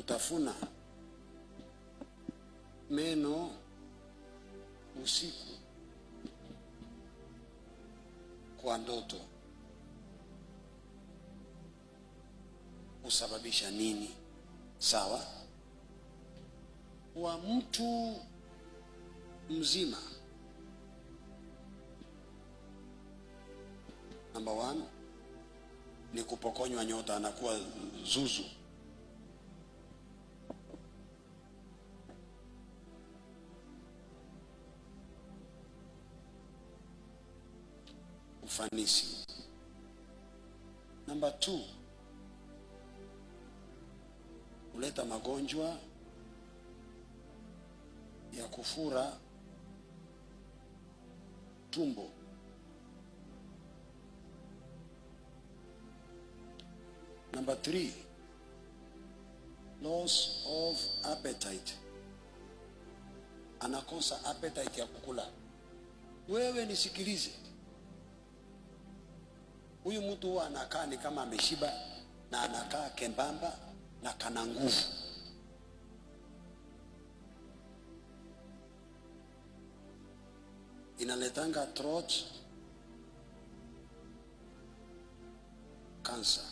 kutafuna meno usiku kwa ndoto husababisha nini? Sawa, wa mtu mzima, number 1 ni kupokonywa nyota, anakuwa zuzu. Ufanisi. Number 2, huleta magonjwa ya kufura tumbo. Number 3, loss of appetite. Anakosa appetite ya kukula. Wewe nisikilize, huyu mtu huwa anakaa ni kama ameshiba na anakaa kembamba na kana nguvu. Inaletanga throat cancer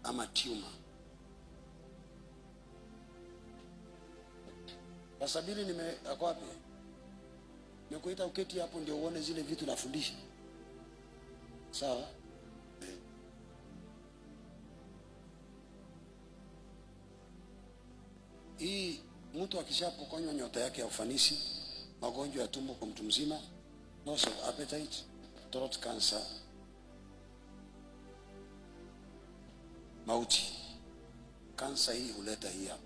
ama tumor. Wasabiri ako wapi? Nimekuita uketi hapo ndio uone zile vitu nafundisha. Sawa? Hii mtu akishapokonywa nyota yake ya ufanisi, magonjwa ya tumbo kwa mtu mzima, loss of appetite, throat cancer, mauti. Kansa hii huleta hii hapa.